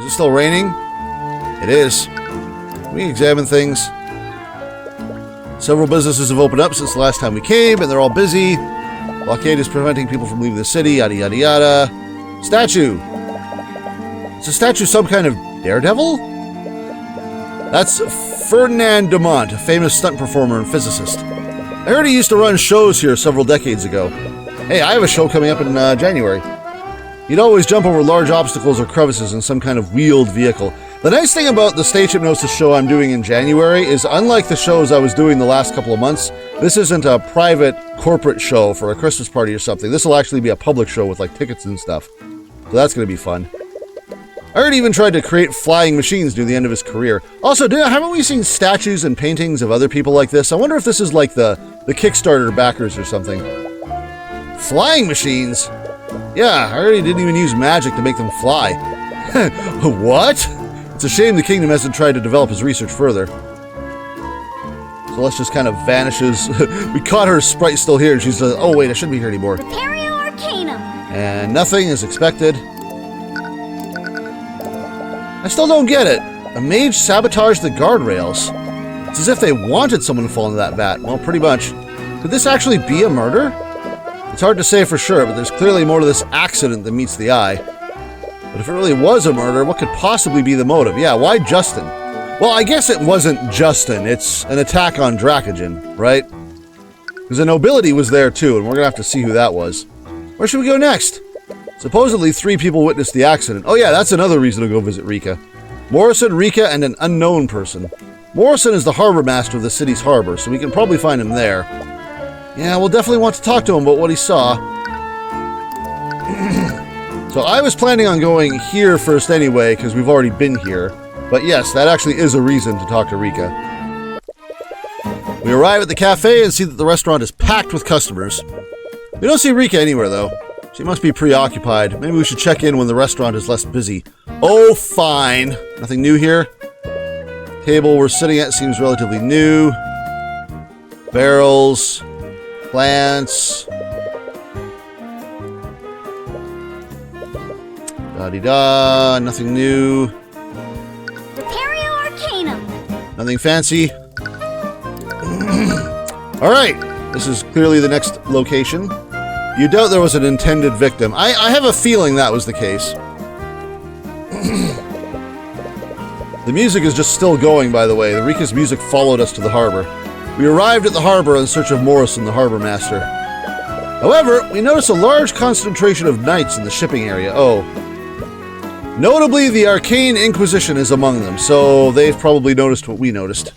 Is it still raining? It is. We examine things. Several businesses have opened up since the last time we came, and they're all busy. Blockade is preventing people from leaving the city, yada yada yada. Statue. Is a statue some kind of daredevil? That's Ferdinand Dumont, a famous stunt performer and physicist. I heard he used to run shows here several decades ago. Hey, I have a show coming up in January. He'd always jump over large obstacles or crevices in some kind of wheeled vehicle. The nice thing about the stage hypnosis show I'm doing in January is, unlike the shows I was doing the last couple of months, this isn't a private corporate show for a Christmas party or something. This will actually be a public show with like tickets and stuff. So that's going to be fun. I heard he even tried to create flying machines near the end of his career. Also, haven't we seen statues and paintings of other people like this? I wonder if this is like the Kickstarter backers or something. Flying machines? Yeah, I heard he didn't even use magic to make them fly. What? It's a shame the kingdom hasn't tried to develop his research further. Celeste just kind of vanishes. We caught her sprite still here, and she's like, oh wait, I shouldn't be here anymore. Arcane. And nothing is expected. I still don't get it. A mage sabotaged the guardrails. It's as if they wanted someone to fall into that vat. Well, pretty much. Could this actually be a murder? It's hard to say for sure, but there's clearly more to this accident than meets the eye. But if it really was a murder, what could possibly be the motive? Yeah, why Justin? Well, I guess it wasn't Justin. It's an attack on Dracogen, right? Because the nobility was there too, and we're going to have to see who that was. Where should we go next? Supposedly 3 people witnessed the accident. Oh yeah, that's another reason to go visit Rika. Morrison, Rika, and an unknown person. Morrison is the harbor master of the city's harbor, so we can probably find him there. Yeah, we'll definitely want to talk to him about what he saw. So I was planning on going here first anyway, because we've already been here. But yes, that actually is a reason to talk to Rika. We arrive at the cafe and see that the restaurant is packed with customers. We don't see Rika anywhere, though. She must be preoccupied. Maybe we should check in when the restaurant is less busy. Oh, fine. Nothing new here. Table we're sitting at seems relatively new. Barrels. Plants. Da-de-da. Nothing new. Arcane. Nothing fancy. Alright. This is clearly the next location. You doubt there was an intended victim. I have a feeling that was the case. The music is just still going, by the way. The Rika's music followed us to the harbor. We arrived at the harbor in search of Morrison, the harbor master. However, we noticed a large concentration of knights in the shipping area. Oh. Notably, the Arcane Inquisition is among them, so they've probably noticed what we noticed.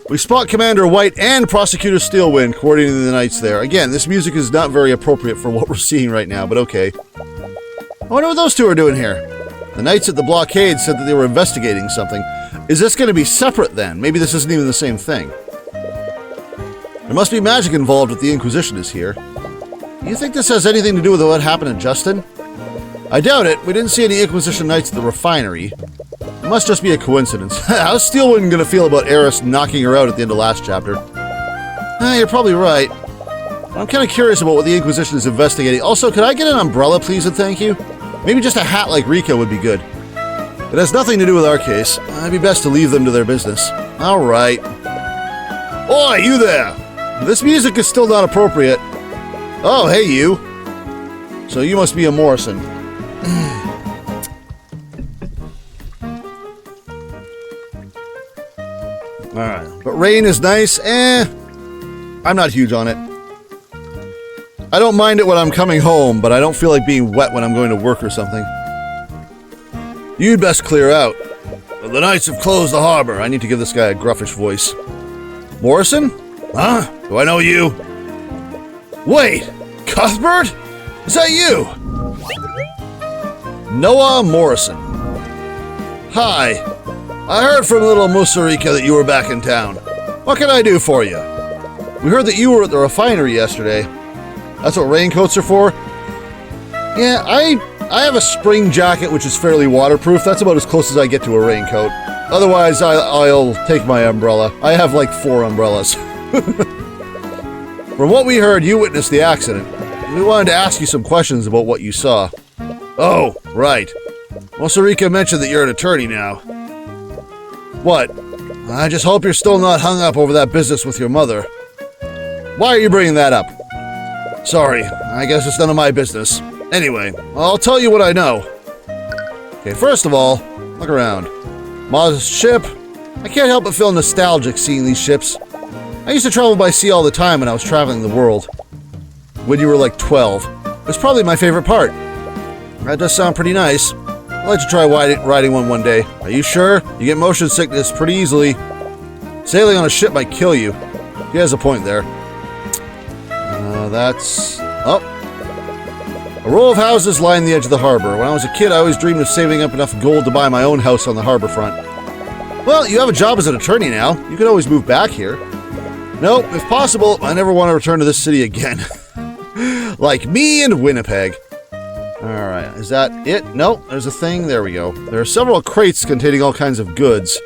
We spot Commander White and Prosecutor Steelwind coordinating the knights there. Again, this music is not very appropriate for what we're seeing right now, but okay. I wonder what those two are doing here. The knights at the blockade said that they were investigating something. Is this going to be separate then? Maybe this isn't even the same thing. There must be magic involved if the Inquisition is here. Do you think this has anything to do with what happened to Justin? I doubt it. We didn't see any Inquisition knights at the refinery. It must just be a coincidence. How's Steelwind going to feel about Eris knocking her out at the end of last chapter? You're probably right. I'm kind of curious about what the Inquisition is investigating. Also, could I get an umbrella, please, and thank you? Maybe just a hat like Rika would be good. It has nothing to do with our case. It'd be best to leave them to their business. All right. Oi, you there! This music is still not appropriate. Oh, hey, you. So you must be a Morrison. Alright. But rain is nice. I'm not huge on it. I don't mind it when I'm coming home, but I don't feel like being wet when I'm going to work or something. You'd best clear out. The knights have closed the harbor. I need to give this guy a gruffish voice. Morrison? Huh? Do I know you? Wait! Cuthbert? Is that you? Noah Morrison. Hi. I heard from little Musarika that you were back in town. What can I do for you? We heard that you were at the refinery yesterday. That's what raincoats are for? Yeah, I have a spring jacket which is fairly waterproof. That's about as close as I get to a raincoat. Otherwise, I'll take my umbrella. I have like 4 umbrellas. From what we heard, you witnessed the accident. We wanted to ask you some questions about what you saw. Oh, right. Mosarika mentioned that you're an attorney now. What? I just hope you're still not hung up over that business with your mother. Why are you bringing that up? Sorry, I guess it's none of my business. Anyway, I'll tell you what I know. Okay, first of all, look around. Ma's ship. I can't help but feel nostalgic seeing these ships. I used to travel by sea all the time when I was traveling the world. When you were like 12. It was probably my favorite part. That does sound pretty nice. I'd like to try riding one day. Are you sure? You get motion sickness pretty easily. Sailing on a ship might kill you. He has a point there. Oh. A row of houses line the edge of the harbor. When I was a kid, I always dreamed of saving up enough gold to buy my own house on the harbor front. Well, you have a job as an attorney now. You could always move back here. No, if possible, I never want to return to this city again. Like me and Winnipeg. Alright, is that it? No, there's a thing. There we go. There are several crates containing all kinds of goods.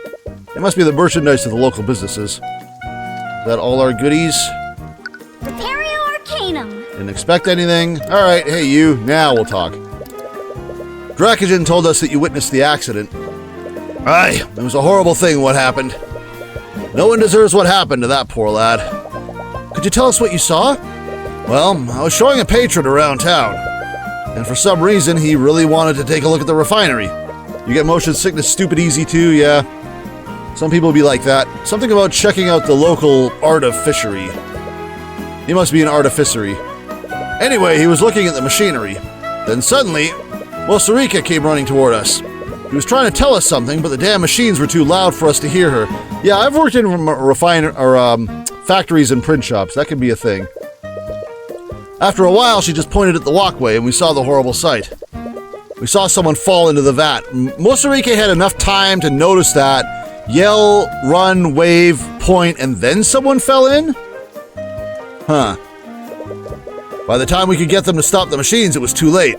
It must be the merchandise of the local businesses. Is that all our goodies? Didn't expect anything. Alright, hey you, now we'll talk. Dracogen told us that you witnessed the accident. Aye, it was a horrible thing what happened. No one deserves what happened to that poor lad. Could you tell us what you saw? Well, I was showing a patron around town. And for some reason, he really wanted to take a look at the refinery. You get motion sickness stupid easy too, yeah. Some people be like that. Something about checking out the local artificery. He must be an artificery. Anyway, he was looking at the machinery. Then suddenly, Mosarika came running toward us. He was trying to tell us something, but the damn machines were too loud for us to hear her. Yeah, I've worked in factories and print shops. That can be a thing. After a while, she just pointed at the walkway, and we saw the horrible sight. We saw someone fall into the vat. Mosarika had enough time to notice that, yell, run, wave, point, and then someone fell in? Huh. By the time we could get them to stop the machines, it was too late.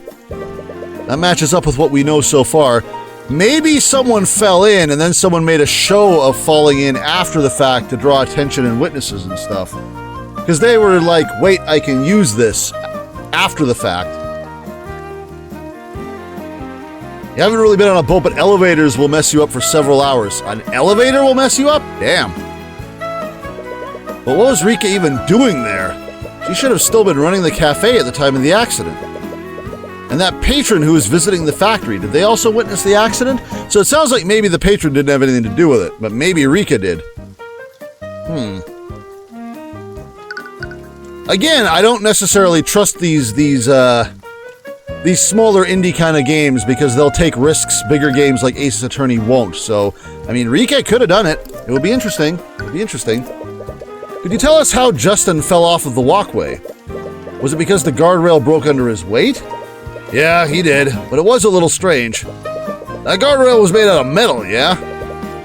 That matches up with what we know so far. Maybe someone fell in and then someone made a show of falling in after the fact to draw attention and witnesses and stuff. Because they were like, wait, I can use this after the fact. You haven't really been on a boat, but elevators will mess you up for several hours. An elevator will mess you up? Damn. But what was Rika even doing there? She should have still been running the cafe at the time of the accident. And that patron who was visiting the factory, did they also witness the accident? So it sounds like maybe the patron didn't have anything to do with it, but maybe Rika did. Again, I don't necessarily trust these smaller indie kind of games because they'll take risks bigger games like Ace's Attorney won't. So, I mean, Rika could have done it. It would be interesting. It would be interesting. Could you tell us how Justin fell off of the walkway? Was it because the guardrail broke under his weight? Yeah, he did, but it was a little strange. That guardrail was made out of metal, yeah?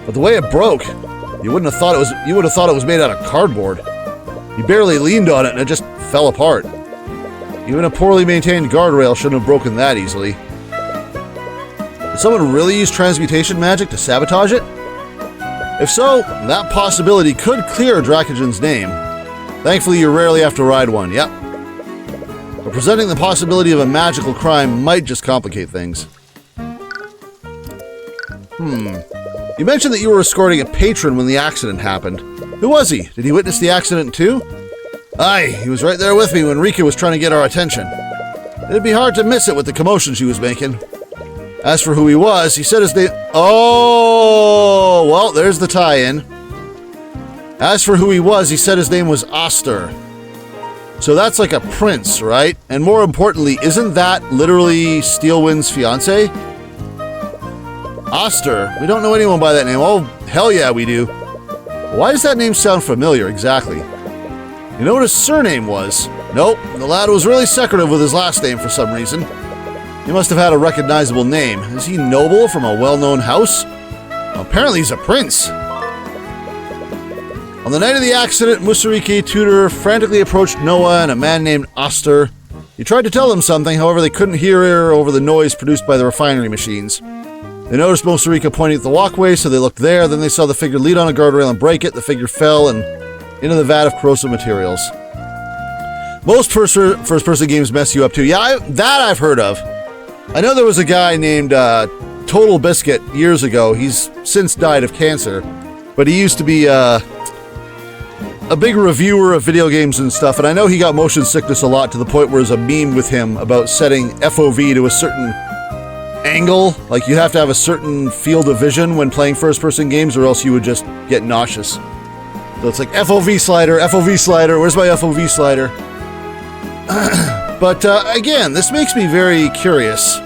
But the way it broke, you would have thought it was made out of cardboard. He barely leaned on it and it just fell apart. Even a poorly maintained guardrail shouldn't have broken that easily. Did someone really use transmutation magic to sabotage it? If so, that possibility could clear Dracogen's name. Thankfully, you rarely have to ride one, yep. But presenting the possibility of a magical crime might just complicate things. You mentioned that you were escorting a patron when the accident happened. Who was he? Did he witness the accident too? Aye, he was right there with me when Rika was trying to get our attention. It'd be hard to miss it with the commotion she was making. As for who he was, he said his name... Oh, well, there's the tie-in. As for who he was, he said his name was Oster. So that's like a prince, right? And more importantly, isn't that literally Steelwind's fiance? Oster. We don't know anyone by that name. Oh, hell yeah, we do. Why does that name sound familiar, exactly? You know what his surname was? Nope, the lad was really secretive with his last name for some reason. He must have had a recognizable name. Is he noble from a well-known house? Apparently he's a prince. On the night of the accident, Musariki Tudor frantically approached Noah and a man named Oster. He tried to tell them something, however they couldn't hear over the noise produced by the refinery machines. They noticed Musarika pointing at the walkway, so they looked there. Then they saw the figure lean on a guardrail and break it. The figure fell and into the vat of corrosive materials. Most first-person games mess you up too. Yeah, that I've heard of. I know there was a guy named Total Biscuit years ago. He's since died of cancer, but he used to be a big reviewer of video games and stuff, and I know he got motion sickness a lot to the point where there's a meme with him about setting FOV to a certain angle. Like, you have to have a certain field of vision when playing first-person games, or else you would just get nauseous. So it's like FOV slider, where's my FOV slider? But again, this makes me very curious.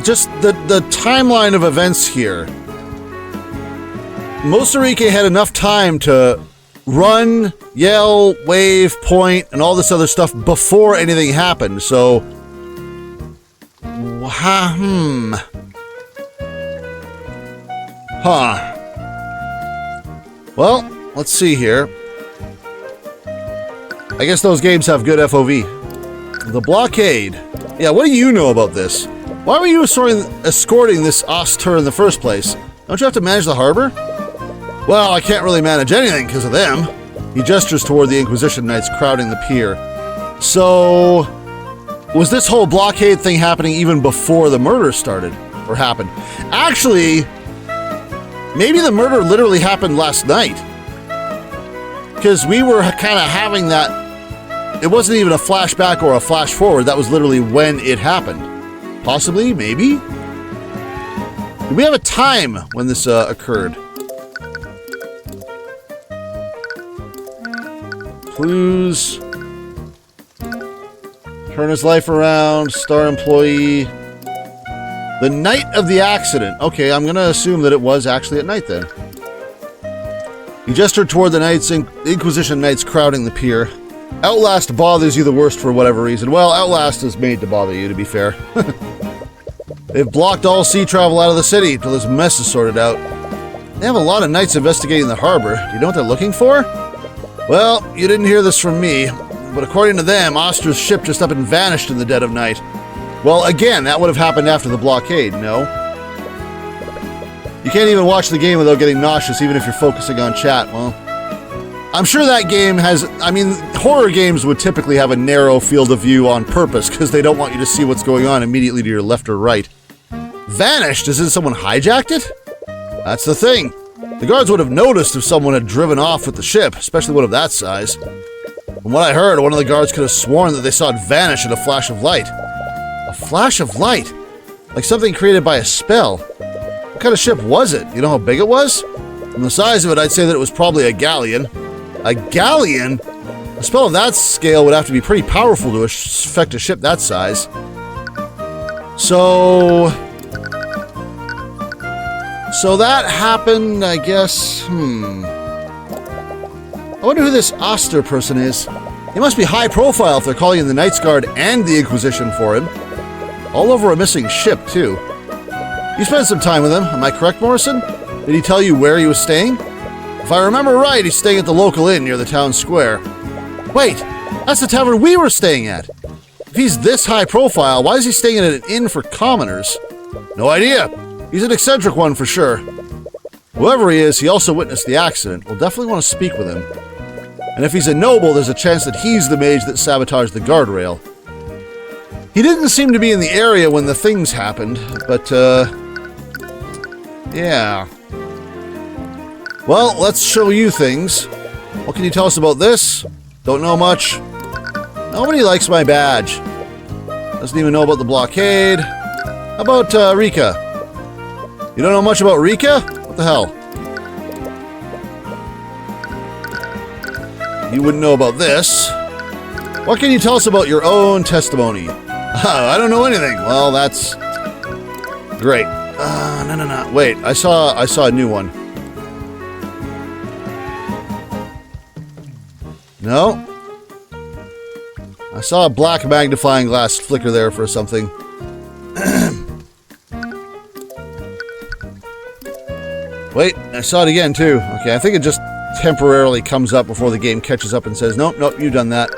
Just the timeline of events here. Mosarike had enough time to run, yell, wave, point, and all this other stuff before anything happened, so... Well, let's see here. I guess those games have good FOV. The blockade. Yeah, what do you know about this? Why were you escorting this Oster in the first place? Don't you have to manage the harbor? Well, I can't really manage anything because of them. He gestures toward the Inquisition Knights crowding the pier. So, was this whole blockade thing happening even before the murder started? Or happened? Actually, maybe the murder literally happened last night. Because we were kind of having that... It wasn't even a flashback or a flash forward. That was literally when it happened. Possibly? Maybe? Do we have a time when this occurred? Clues. Turn his life around. Star employee. The night of the accident. Okay, I'm going to assume that it was actually at night then. He gestured toward the Inquisition Knights crowding the pier. Outlast bothers you the worst for whatever reason. Well, Outlast is made to bother you, to be fair. They've blocked all sea travel out of the city until this mess is sorted out. They have a lot of knights investigating the harbor. Do you know what they're looking for? Well, you didn't hear this from me, but according to them, Oster's ship just up and vanished in the dead of night. Well, again, that would have happened after the blockade, no? You can't even watch the game without getting nauseous, even if you're focusing on chat. Well, I'm sure that game has... I mean, horror games would typically have a narrow field of view on purpose, because they don't want you to see what's going on immediately to your left or right. Vanished? As in someone hijacked it? That's the thing. The guards would have noticed if someone had driven off with the ship, especially one of that size. From what I heard, one of the guards could have sworn that they saw it vanish in a flash of light. A flash of light? Like something created by a spell. What kind of ship was it? You know how big it was? From the size of it, I'd say that it was probably a galleon. A galleon? A spell of that scale would have to be pretty powerful to affect a ship that size. So that happened, I guess, I wonder who this Oster person is. He must be high profile if they're calling in the Knights Guard and the Inquisition for him. All over a missing ship, too. You spent some time with him, am I correct, Morrison? Did he tell you where he was staying? If I remember right, he's staying at the local inn near the town square. Wait, that's the tavern we were staying at. If he's this high profile, why is he staying at an inn for commoners? No idea. He's an eccentric one for sure. Whoever he is, he also witnessed the accident. We'll definitely want to speak with him. And if he's a noble, there's a chance that he's the mage that sabotaged the guardrail. He didn't seem to be in the area when the things happened, but, yeah. Well, let's show you things. What can you tell us about this? Don't know much. Nobody likes my badge. Doesn't even know about the blockade. How about, Rika? You don't know much about Rika? What the hell? You wouldn't know about this. What can you tell us about your own testimony? I don't know anything. Well, that's great. No. Wait, I saw a new one. No. I saw a black magnifying glass flicker there for something. Wait, I saw it again too. Okay, I think it just temporarily comes up before the game catches up and says, nope, you've done that.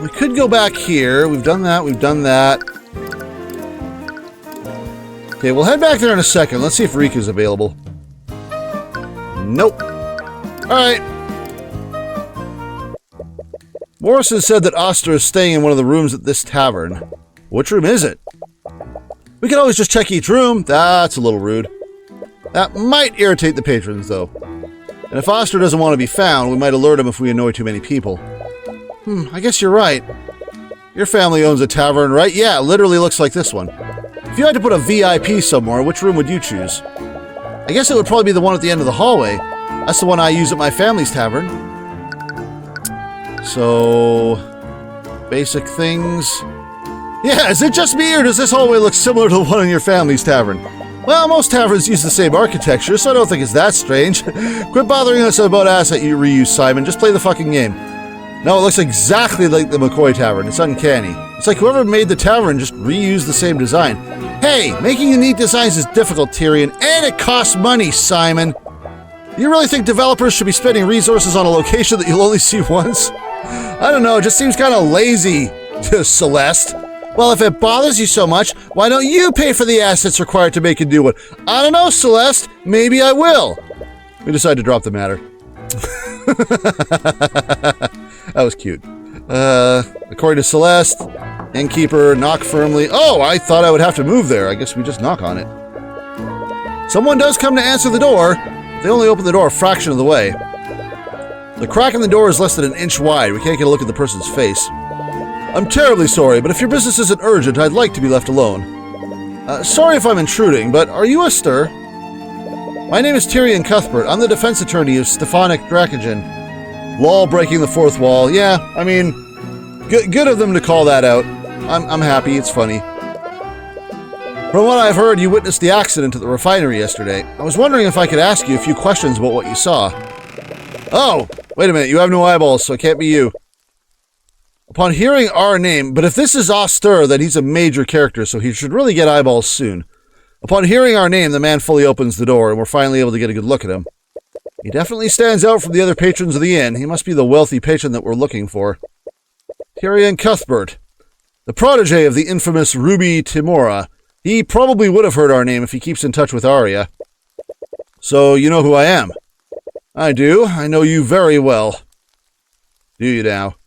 We could go back here. We've done that. Okay, we'll head back there in a second. Let's see if Rika's available. Nope. Alright. Morrison said that Oster is staying in one of the rooms at this tavern. Which room is it? We can always just check each room. That's a little rude. That might irritate the patrons, though. And if Oster doesn't want to be found, we might alert him if we annoy too many people. I guess you're right. Your family owns a tavern, right? Yeah, it literally looks like this one. If you had to put a VIP somewhere, which room would you choose? I guess it would probably be the one at the end of the hallway. That's the one I use at my family's tavern. So... basic things... Yeah, is it just me, or does this hallway look similar to the one in your family's tavern? Well, most taverns use the same architecture, so I don't think it's that strange. Quit bothering us about asset you reuse, Psy'Min. Just play the fucking game. No, it looks exactly like the McCoy Tavern. It's uncanny. It's like whoever made the tavern just reused the same design. Hey, making unique designs is difficult, Tyrion, and it costs money, Psy'Min. You really think developers should be spending resources on a location that you'll only see once? I don't know, it just seems kind of lazy, Celeste. Well, if it bothers you so much, why don't you pay for the assets required to make a new one? I don't know, Celeste. Maybe I will. We decided to drop the matter. That was cute. According to Celeste, innkeeper, knock firmly. Oh, I thought I would have to move there. I guess we just knock on it. Someone does come to answer the door. They only open the door a fraction of the way. The crack in the door is less than an inch wide. We can't get a look at the person's face. I'm terribly sorry, but if your business isn't urgent, I'd like to be left alone. Sorry if I'm intruding, but are you a stir? My name is Tyrion Cuthbert. I'm the defense attorney of Stefanik Dracogen. Lol, breaking the fourth wall. Yeah, I mean, good of them to call that out. I'm happy. It's funny. From what I've heard, you witnessed the accident at the refinery yesterday. I was wondering if I could ask you a few questions about what you saw. Oh, wait a minute. You have no eyeballs, so it can't be you. Upon hearing our name, but if this is Oster, then he's a major character, so he should really get eyeballs soon. Upon hearing our name, the man fully opens the door, and we're finally able to get a good look at him. He definitely stands out from the other patrons of the inn. He must be the wealthy patron that we're looking for. Tyrion Cuthbert, the protege of the infamous Ruby Timora. He probably would have heard our name if he keeps in touch with Arya. So, you know who I am? I do. I know you very well. Do you now?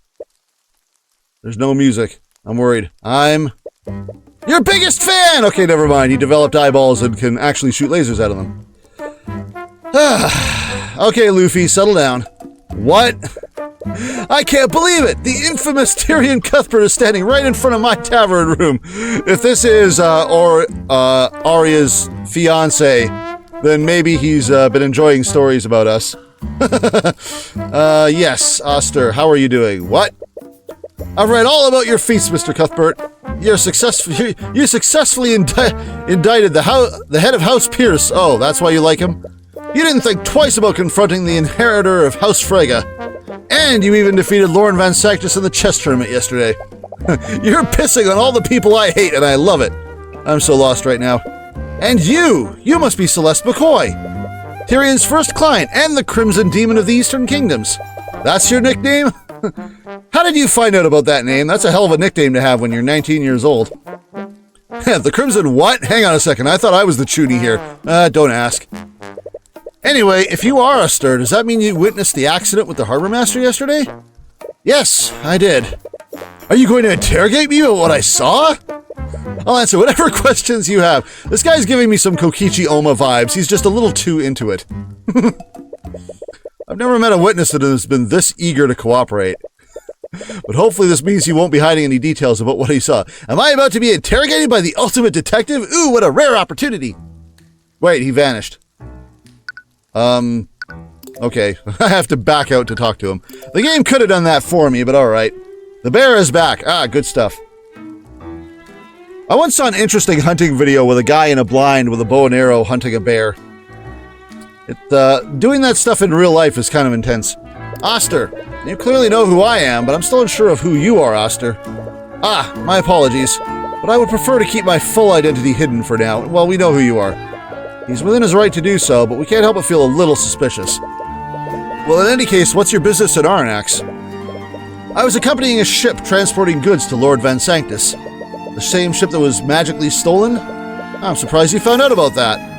There's no music. I'm worried. I'm your biggest fan! Okay, never mind. He developed eyeballs and can actually shoot lasers out of them. Okay, Luffy, settle down. What? I can't believe it! The infamous Tyrion Cuthbert is standing right in front of my tavern room. If this is, Arya's fiance, then maybe he's, been enjoying stories about us. Yes, Oster, how are you doing? What? I've read all about your feats, Mr. Cuthbert. You successfully indicted the head of House Pierce. Oh, that's why you like him? You didn't think twice about confronting the inheritor of House Frege. And you even defeated Lorne Van Sanctus in the chess tournament yesterday. You're pissing on all the people I hate, and I love it. I'm so lost right now. And you must be Celeste McCoy, Tyrion's first client and the Crimson Demon of the Eastern Kingdoms. That's your nickname? How did you find out about that name? That's a hell of a nickname to have when you're 19 years old. The Crimson what? Hang on a second, I thought I was the chuny here. Don't ask. Anyway, if you are a stir, does that mean you witnessed the accident with the Harbor Master yesterday? Yes, I did. Are you going to interrogate me about what I saw? I'll answer whatever questions you have. This guy's giving me some Kokichi Oma vibes. He's just a little too into it. I've never met a witness that has been this eager to cooperate. But hopefully this means he won't be hiding any details about what he saw. Am I about to be interrogated by the ultimate detective? Ooh, what a rare opportunity. Wait, he vanished. Okay. I have to back out to talk to him. The game could have done that for me, but alright. The bear is back. Ah, good stuff. I once saw an interesting hunting video with a guy in a blind with a bow and arrow hunting a bear. Doing that stuff in real life is kind of intense. Oster, you clearly know who I am, but I'm still unsure of who you are, Oster. Ah, my apologies, but I would prefer to keep my full identity hidden for now. Well, we know who you are. He's within his right to do so, but we can't help but feel a little suspicious. Well, in any case, what's your business at Arnax? I was accompanying a ship transporting goods to Lord Van Sanctus. The same ship that was magically stolen? I'm surprised you found out about that.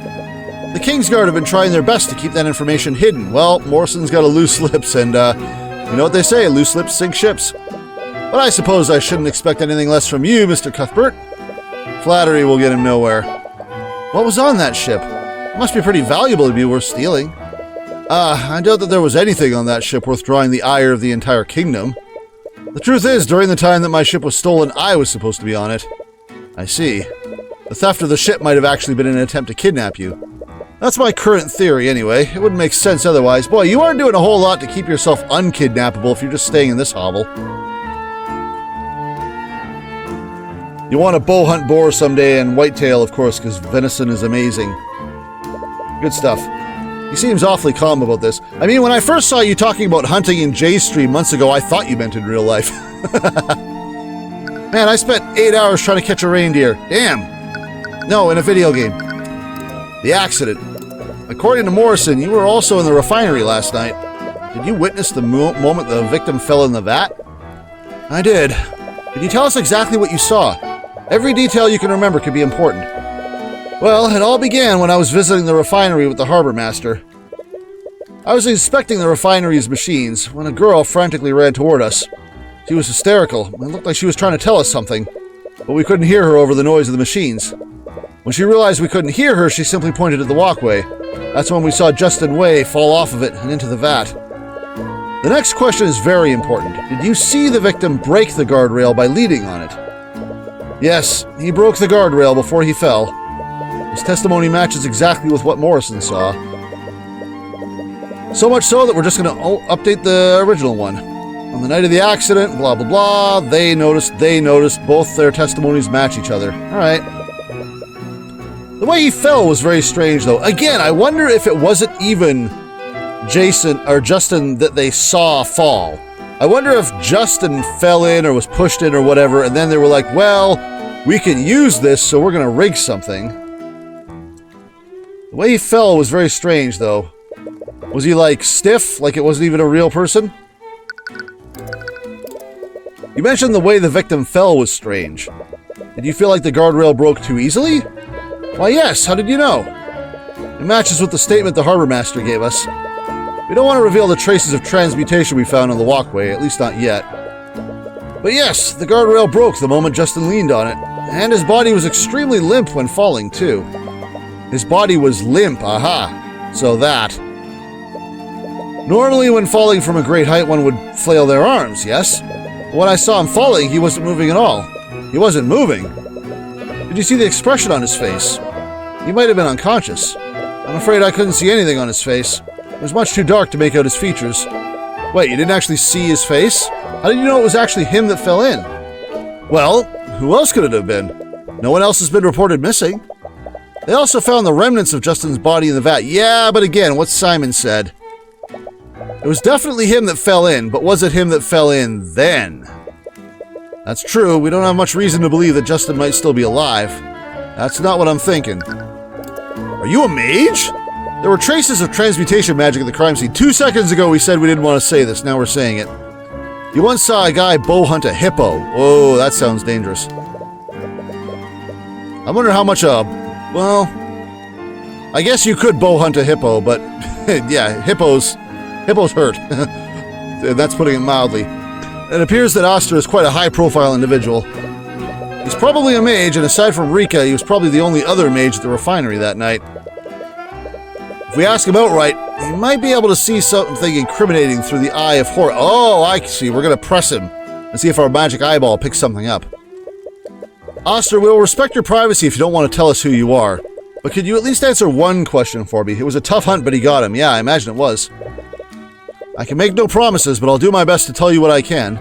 The Kingsguard have been trying their best to keep that information hidden. Well, Morrison's got a loose lips, and, you know what they say, loose lips sink ships. But I suppose I shouldn't expect anything less from you, Mr. Cuthbert. Flattery will get him nowhere. What was on that ship? It must be pretty valuable to be worth stealing. I doubt that there was anything on that ship worth drawing the ire of the entire kingdom. The truth is, during the time that my ship was stolen, I was supposed to be on it. I see. The theft of the ship might have actually been an attempt to kidnap you. That's my current theory, anyway. It wouldn't make sense otherwise. Boy, you aren't doing a whole lot to keep yourself unkidnappable if you're just staying in this hovel. You want to bow hunt boar someday, and whitetail, of course, because venison is amazing. Good stuff. He seems awfully calm about this. I mean, when I first saw you talking about hunting in J Stream months ago, I thought you meant in real life. Man, I spent 8 hours trying to catch a reindeer. Damn. No, in a video game. The accident. According to Morrison, you were also in the refinery last night. Did you witness the moment the victim fell in the vat? I did. Could you tell us exactly what you saw? Every detail you can remember could be important. Well, it all began when I was visiting the refinery with the harbor master. I was inspecting the refinery's machines when a girl frantically ran toward us. She was hysterical. It looked like she was trying to tell us something, but we couldn't hear her over the noise of the machines. When she realized we couldn't hear her, she simply pointed at the walkway. That's when we saw Justin Way fall off of it and into the vat. The next question is very important. Did you see the victim break the guardrail by leaning on it? Yes, he broke the guardrail before he fell. His testimony matches exactly with what Morrison saw. So much so that we're just going to update the original one. On the night of the accident, blah, blah, blah, they noticed, both their testimonies match each other. All right. The way he fell was very strange, though. Again, I wonder if it wasn't even Jason or Justin that they saw fall. I wonder if Justin fell in or was pushed in or whatever, and then they were like, well, we can use this, so we're going to rig something. The way he fell was very strange, though. Was he, like, stiff, like it wasn't even a real person? You mentioned the way the victim fell was strange. Did you feel like the guardrail broke too easily? Why, yes. How did you know? It matches with the statement the harbor master gave us. We don't want to reveal the traces of transmutation we found on the walkway, at least not yet. But yes, the guardrail broke the moment Justin leaned on it, and his body was extremely limp when falling, too. His body was limp, aha. So that. Normally, when falling from a great height, one would flail their arms, yes? But when I saw him falling, he wasn't moving at all. He wasn't moving. Did you see the expression on his face? He might have been unconscious. I'm afraid I couldn't see anything on his face. It was much too dark to make out his features. Wait, you didn't actually see his face? How did you know it was actually him that fell in? Well, who else could it have been? No one else has been reported missing. They also found the remnants of Justin's body in the vat. Yeah, but again, what Psy'Min said. It was definitely him that fell in, but was it him that fell in then? That's true. We don't have much reason to believe that Justin might still be alive. That's not what I'm thinking. Are you a mage? There were traces of transmutation magic at the crime scene. 2 seconds ago we said we didn't want to say this. Now we're saying it. You once saw a guy bow hunt a hippo. Oh, that sounds dangerous. I wonder how much well, I guess you could bow hunt a hippo, but yeah, hippos hurt. That's putting it mildly. It appears that Oster is quite a high-profile individual. He's probably a mage, and aside from Rika, he was probably the only other mage at the refinery that night. If we ask him outright, he might be able to see something incriminating through the eye of horror. Oh, I see. We're going to press him and see if our magic eyeball picks something up. Oster, we'll respect your privacy if you don't want to tell us who you are. But could you at least answer one question for me? It was a tough hunt, but he got him. Yeah, I imagine it was. I can make no promises, but I'll do my best to tell you what I can.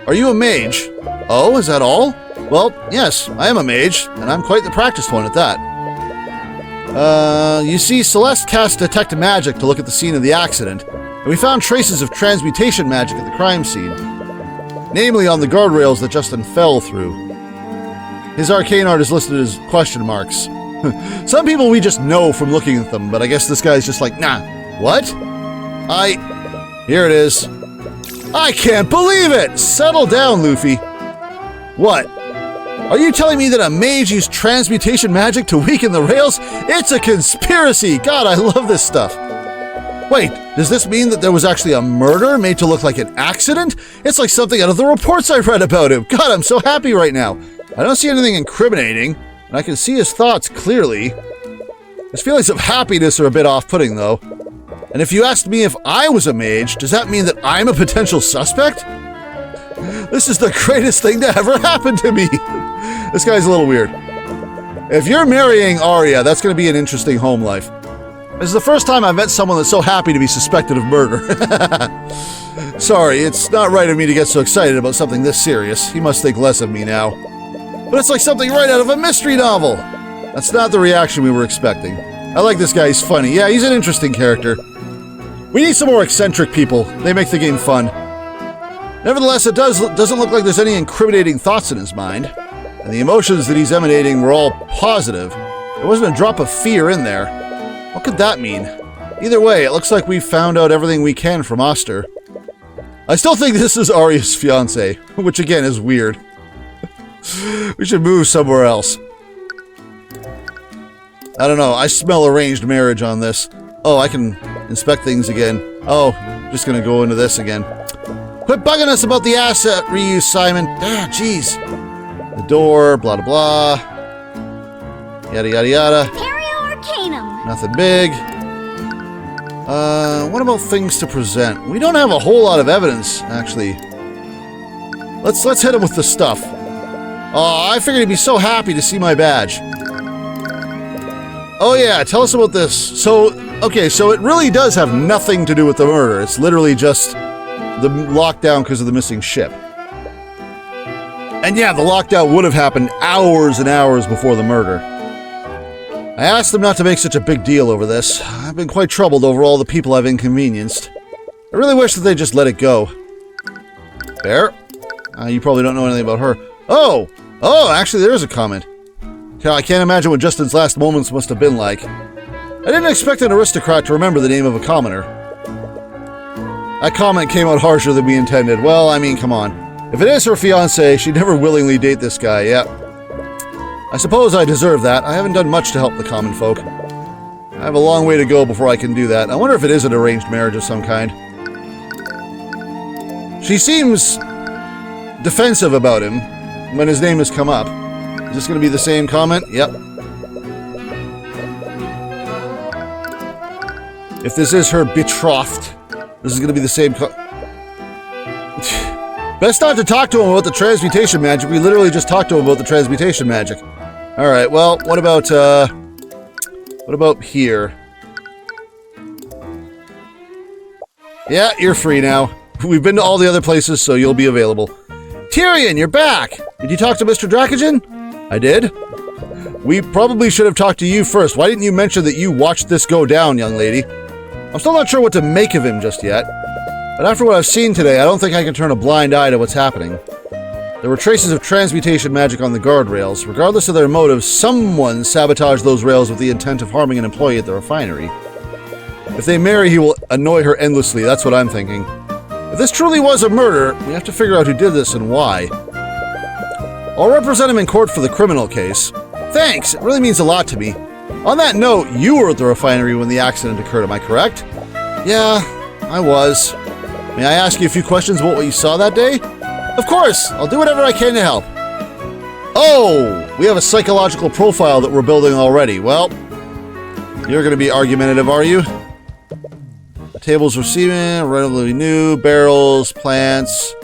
Are you a mage? Oh, is that all? Well, yes, I am a mage, and I'm quite the practiced one at that. You see, Celeste cast Detect Magic to look at the scene of the accident, and we found traces of transmutation magic at the crime scene. Namely on the guardrails that Justin fell through. His arcane art is listed as question marks. Some people we just know from looking at them, but I guess this guy's just like, nah. What? Here it is. I can't believe it! Settle down, Luffy. What? Are you telling me that a mage used transmutation magic to weaken the rails? It's a conspiracy! God, I love this stuff. Wait, does this mean that there was actually a murder made to look like an accident? It's like something out of the reports I read about him. God, I'm so happy right now. I don't see anything incriminating, and I can see his thoughts clearly. His feelings of happiness are a bit off-putting, though. And if you asked me if I was a mage, does that mean that I'm a potential suspect? This is the greatest thing to ever happen to me. This guy's a little weird. If you're marrying Arya, that's going to be an interesting home life. This is the first time I've met someone that's so happy to be suspected of murder. Sorry, it's not right of me to get so excited about something this serious. He must think less of me now. But it's like something right out of a mystery novel. That's not the reaction we were expecting. I like this guy, he's funny. Yeah, he's an interesting character. We need some more eccentric people. They make the game fun. Nevertheless, it doesn't look like there's any incriminating thoughts in his mind. And the emotions that he's emanating were all positive. There wasn't a drop of fear in there. What could that mean? Either way, it looks like we've found out everything we can from Oster. I still think this is Arya's fiance, which again is weird. We should move somewhere else. I don't know, I smell arranged marriage on this. Oh, I can inspect things again. Oh, just gonna go into this again. Quit bugging us about the asset reuse, Psy'Min. Ah, jeez. The door, blah, blah, blah. Yada, yada, yada. Arcanum. Nothing big. What about things to present? We don't have a whole lot of evidence, actually. Let's hit him with the stuff. Oh, I figured he'd be so happy to see my badge. Oh yeah, tell us about this. Okay, so it really does have nothing to do with the murder. It's literally just the lockdown because of the missing ship. And yeah, the lockdown would have happened hours and hours before the murder. I asked them not to make such a big deal over this. I've been quite troubled over all the people I've inconvenienced. I really wish that they just let it go. Bear? You probably don't know anything about her. Oh, actually there is a comment. I can't imagine what Justin's last moments must have been like. I didn't expect an aristocrat to remember the name of a commoner. That comment came out harsher than we intended. Well, I mean, come on. If it is her fiancé, she'd never willingly date this guy, yeah. I suppose I deserve that. I haven't done much to help the common folk. I have a long way to go before I can do that. I wonder if it is an arranged marriage of some kind. She seems defensive about him when his name has come up. Is this going to be the same comment? Yep. If this is her betrothed, this is going to be the same Best not to talk to him about the transmutation magic. We literally just talked to him about the transmutation magic. Alright, well, what about here? Yeah, you're free now. We've been to all the other places, so you'll be available. Tyrion, you're back! Did you talk to Mr. Dracogen? I did. We probably should have talked to you first. Why didn't you mention that you watched this go down, young lady? I'm still not sure what to make of him just yet. But after what I've seen today, I don't think I can turn a blind eye to what's happening. There were traces of transmutation magic on the guardrails. Regardless of their motives, someone sabotaged those rails with the intent of harming an employee at the refinery. If they marry, he will annoy her endlessly. That's what I'm thinking. If this truly was a murder, we have to figure out who did this and why. I'll represent him in court for the criminal case. Thanks, it really means a lot to me. On that note, you were at the refinery when the accident occurred, am I correct? Yeah, I was. May I ask you a few questions about what you saw that day? Of course, I'll do whatever I can to help. Oh, we have a psychological profile that we're building already. Well, you're going to be argumentative, are you? The tables were Psy'Min, relatively new, barrels, plants.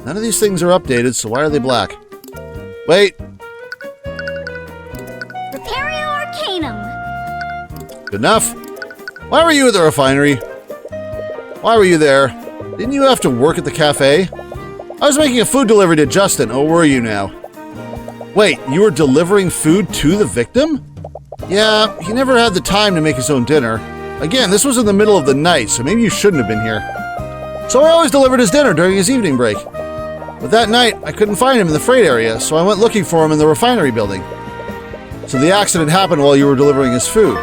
None of these things are updated, so why are they black? Wait. Arcanum. Good enough. Why were you at the refinery? Why were you there? Didn't you have to work at the cafe? I was making a food delivery to Justin. Oh, were you now? Wait, you were delivering food to the victim? Yeah, he never had the time to make his own dinner. Again, this was in the middle of the night, so maybe you shouldn't have been here. So I always delivered his dinner during his evening break. But that night, I couldn't find him in the freight area, so I went looking for him in the refinery building. So the accident happened while you were delivering his food.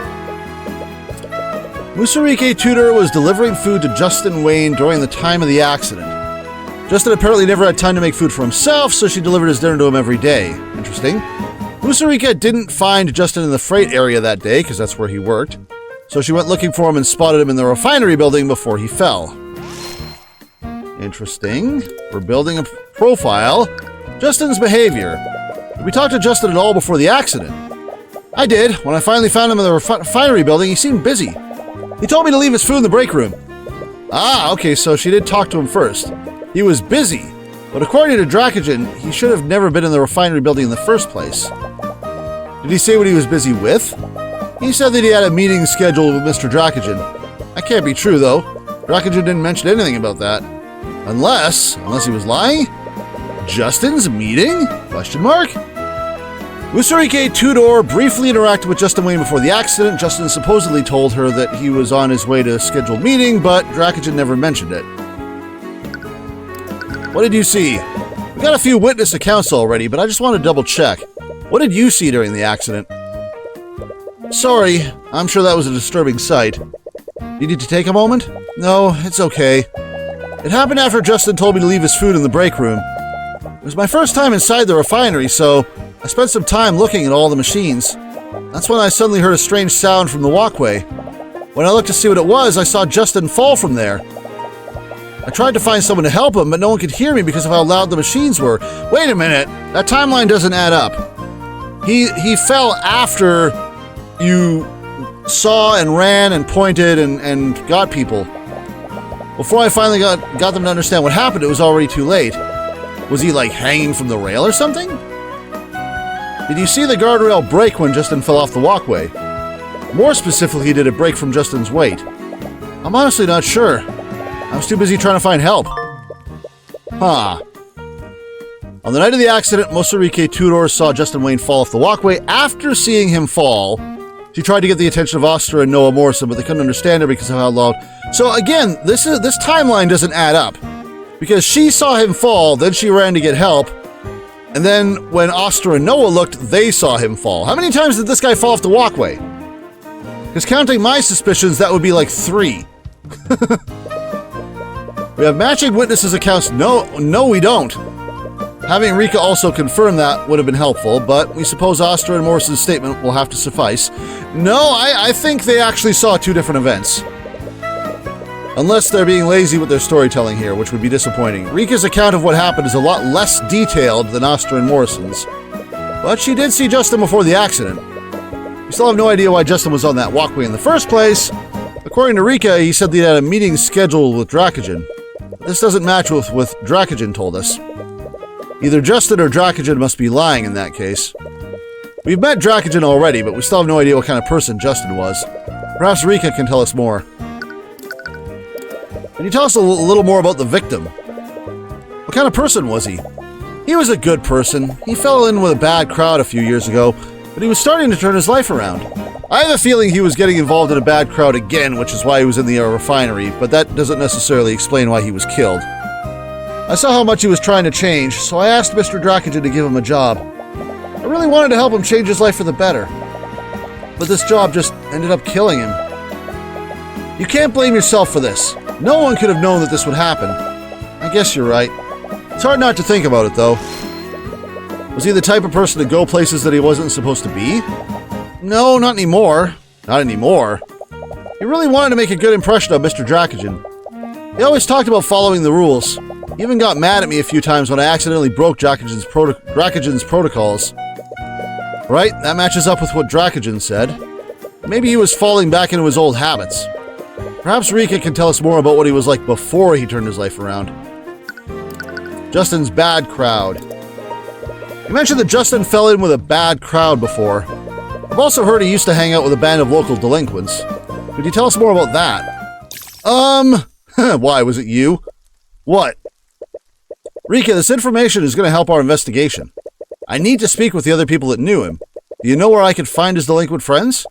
Musarike Tudor was delivering food to Justin Wayne during the time of the accident. Justin apparently never had time to make food for himself, so she delivered his dinner to him every day. Interesting. Musarike didn't find Justin in the freight area that day, because that's where he worked. So she went looking for him and spotted him in the refinery building before he fell. Interesting. We're building a profile. Justin's behavior. Did we talk to Justin at all before the accident? I did. When I finally found him in the refinery building, he seemed busy. He told me to leave his food in the break room. Ah, okay, so she did talk to him first. He was busy, but according to Dracogen, he should have never been in the refinery building in the first place. Did he say what he was busy with? He said that he had a meeting scheduled with Mr. Dracogen. That can't be true, though. Dracogen didn't mention anything about that. Unless he was lying? Justin's meeting? Question mark? Usurike Tudor briefly interacted with Justin Wayne before the accident. Justin supposedly told her that he was on his way to a scheduled meeting, but Dracogen never mentioned it. What did you see? We got a few witness accounts already, but I just want to double check. What did you see during the accident? Sorry, I'm sure that was a disturbing sight. You need to take a moment? No, it's okay. It happened after Justin told me to leave his food in the break room. It was my first time inside the refinery, so I spent some time looking at all the machines. That's when I suddenly heard a strange sound from the walkway. When I looked to see what it was, I saw Justin fall from there. I tried to find someone to help him, but no one could hear me because of how loud the machines were. Wait a minute, that timeline doesn't add up. He fell after you saw and ran and pointed and got people. Before I finally got them to understand what happened, it was already too late. Was he like hanging from the rail or something? Did you see the guardrail break when Justin fell off the walkway? More specifically, did it break from Justin's weight? I'm honestly not sure. I was too busy trying to find help. Huh. On the night of the accident, Usurike Tudor saw Justin Wayne fall off the walkway. After seeing him fall, she tried to get the attention of Oster and Noah Morrison, but they couldn't understand her because of how loud. So again, this timeline doesn't add up. Because she saw him fall, then she ran to get help, and then when Oster and Noah looked, they saw him fall. How many times did this guy fall off the walkway? Because counting my suspicions, that would be like 3. We have matching witnesses' accounts. No, we don't. Having Rika also confirm that would have been helpful, but we suppose Oster and Morrison's statement will have to suffice. No, I think they actually saw 2 different events. Unless they're being lazy with their storytelling here, which would be disappointing. Rika's account of what happened is a lot less detailed than Oster and Morrison's. But she did see Justin before the accident. We still have no idea why Justin was on that walkway in the first place. According to Rika, he said that he had a meeting scheduled with Dracogen. This doesn't match with what Dracogen told us. Either Justin or Dracogen must be lying in that case. We've met Dracogen already, but we still have no idea what kind of person Justin was. Perhaps Rika can tell us more. Can you tell us a little more about the victim? What kind of person was he? He was a good person. He fell in with a bad crowd a few years ago, but he was starting to turn his life around. I have a feeling he was getting involved in a bad crowd again, which is why he was in the refinery, but that doesn't necessarily explain why he was killed. I saw how much he was trying to change, so I asked Mr. Dracogen to give him a job. I really wanted to help him change his life for the better. But this job just ended up killing him. You can't blame yourself for this. No one could have known that this would happen. I guess you're right. It's hard not to think about it, though. Was he the type of person to go places that he wasn't supposed to be? No, not anymore. Not anymore. He really wanted to make a good impression on Mr. Dracogen. He always talked about following the rules. He even got mad at me a few times when I accidentally broke Dracogen's protocols. Right? That matches up with what Dracogen said. Maybe he was falling back into his old habits. Perhaps Rika can tell us more about what he was like before he turned his life around. Justin's bad crowd. You mentioned that Justin fell in with a bad crowd before. I've also heard he used to hang out with a band of local delinquents. Could you tell us more about that? Why, was it you? What? Rika, this information is going to help our investigation. I need to speak with the other people that knew him. Do you know where I could find his delinquent friends?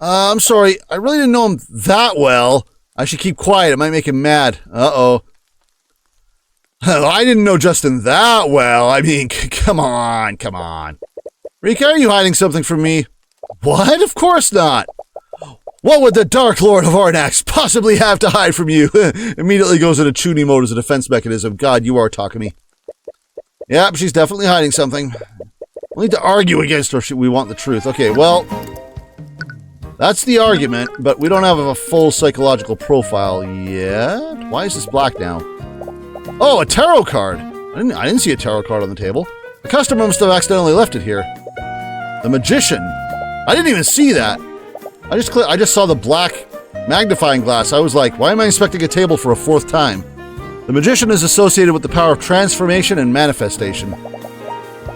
I'm sorry, I really didn't know him that well. I should keep quiet, it might make him mad. Uh-oh. I didn't know Justin that well. I mean, come on. Rika, are you hiding something from me? What? Of course not. What would the Dark Lord of Arnax possibly have to hide from you? Immediately goes into Chuny mode as a defense mechanism. God, you are Takumi. Yep, she's definitely hiding something. We'll need to argue against her if we want the truth. Okay, well... That's the argument, but we don't have a full psychological profile yet. Why is this black now? Oh, a tarot card. I didn't see a tarot card on the table. The customer must have accidentally left it here. The magician. I didn't even see that. I just saw the black magnifying glass. I was like, why am I inspecting a table for a fourth time? The magician is associated with the power of transformation and manifestation.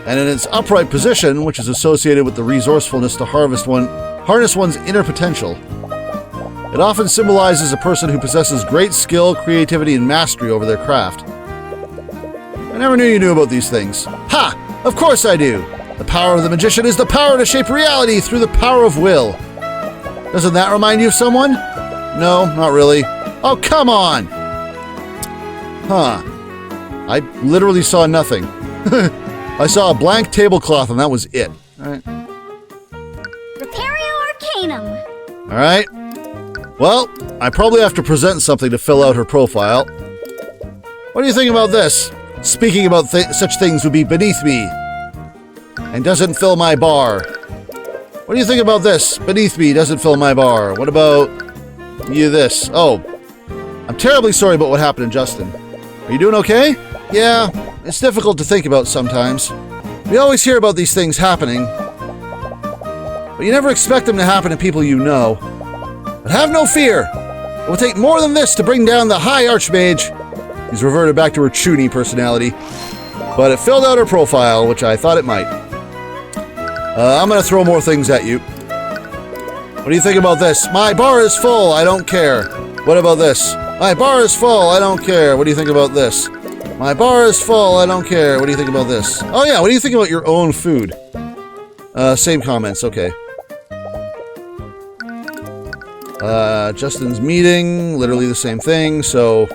And in its upright position, which is associated with the resourcefulness to harness one's inner potential. It often symbolizes a person who possesses great skill, creativity, and mastery over their craft. I never knew you knew about these things. Ha! Of course I do! The power of the magician is the power to shape reality through the power of will. Doesn't that remind you of someone? No, not really. Oh, come on! Huh. I literally saw nothing. I saw a blank tablecloth and that was it. Alright. Arcanum. Alright. Well, I probably have to present something to fill out her profile. What do you think about this? Speaking about such things would be beneath me. And doesn't fill my bar. What do you think about this? Beneath me, doesn't fill my bar. What about you this? Oh. I'm terribly sorry about what happened to Justin. Are you doing okay? Yeah, it's difficult to think about sometimes. We always hear about these things happening. But you never expect them to happen to people you know. But have no fear. It will take more than this to bring down the High Archmage. He's reverted back to her Chuny personality. But it filled out her profile, which I thought it might. I'm gonna throw more things at you. What do you think about this? My bar is full, I don't care. What about this? My bar is full, I don't care. What do you think about this? My bar is full, I don't care. What do you think about this? Oh yeah, what do you think about your own food? Same comments, okay. Justin's meeting, literally the same thing, so...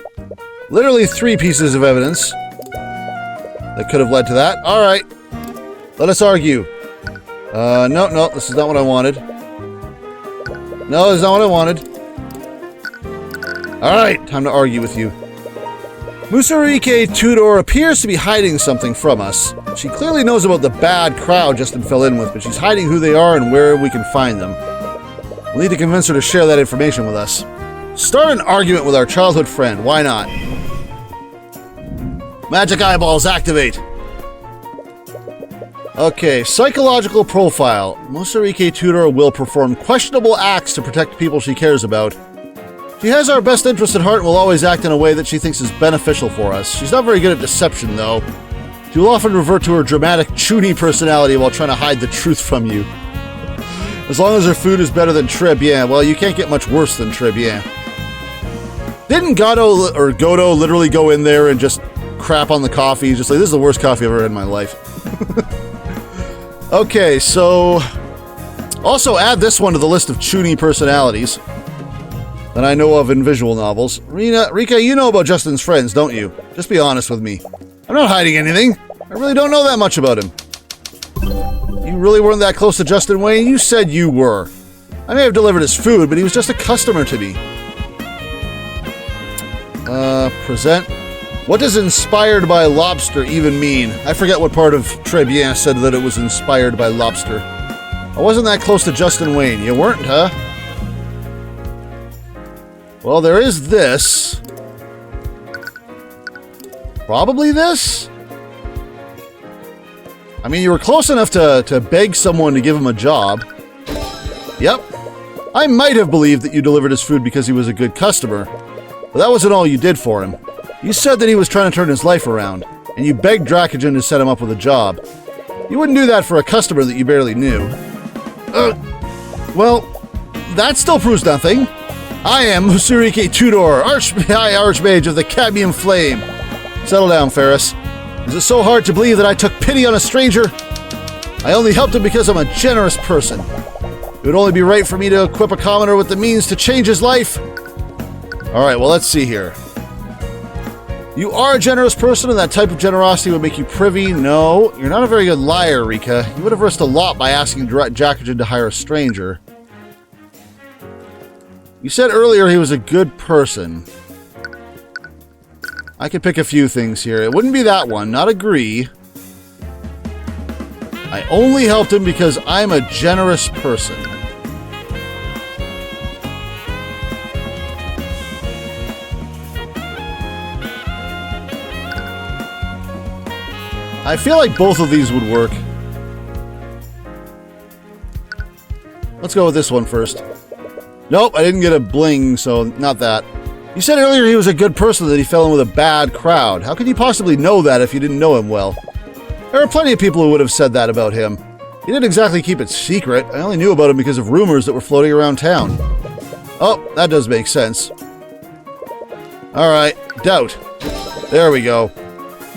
Literally 3 pieces of evidence that could have led to that. Alright. Let us argue. No, this is not what I wanted. No, this is not what I wanted. Alright, time to argue with you. Musarike Tudor appears to be hiding something from us. She clearly knows about the bad crowd Justin fell in with, but she's hiding who they are and where we can find them. We'll need to convince her to share that information with us. Start an argument with our childhood friend, why not? Magic eyeballs activate! Okay, psychological profile. Musarike Tudor will perform questionable acts to protect people she cares about. She has our best interest at heart and will always act in a way that she thinks is beneficial for us. She's not very good at deception, though. She will often revert to her dramatic, Chuny personality while trying to hide the truth from you. As long as her food is better than Trib, yeah, well, you can't get much worse than Trib, yeah. Didn't Godo literally go in there and just crap on the coffee? Just like, this is the worst coffee I've ever had in my life. Okay, so... Also add this one to the list of Chuny personalities that I know of in visual novels. Rika, you know about Justin's friends, don't you? Just be honest with me. I'm not hiding anything. I really don't know that much about him. You really weren't that close to Justin Wayne? You said you were. I may have delivered his food, but he was just a customer to me. Present. What does inspired by lobster even mean? I forget what part of Trebien said that it was inspired by lobster. I wasn't that close to Justin Wayne. You weren't, huh? Well, there is this. Probably this? I mean, you were close enough to beg someone to give him a job. Yep. I might have believed that you delivered his food because he was a good customer. But that wasn't all you did for him. You said that he was trying to turn his life around, and you begged Dracogen to set him up with a job. You wouldn't do that for a customer that you barely knew. Well, that still proves nothing. I am Musarike Tudor, High Archmage of the Cadmium Flame. Settle down, Ferris. Is it so hard to believe that I took pity on a stranger? I only helped him because I'm a generous person. It would only be right for me to equip a commoner with the means to change his life. Alright, well, let's see here. You are a generous person, and that type of generosity would make you privy. No, you're not a very good liar, Rika. You would have risked a lot by asking Dracogen to hire a stranger. You said earlier he was a good person. I could pick a few things here. It wouldn't be that one, not agree. I only helped him because I'm a generous person. I feel like both of these would work. Let's go with this one first. Nope, I didn't get a bling, so not that. You said earlier he was a good person, that he fell in with a bad crowd. How could you possibly know that if you didn't know him well? There are plenty of people who would have said that about him. He didn't exactly keep it secret. I only knew about him because of rumors that were floating around town. Oh, that does make sense. Alright, doubt. There we go.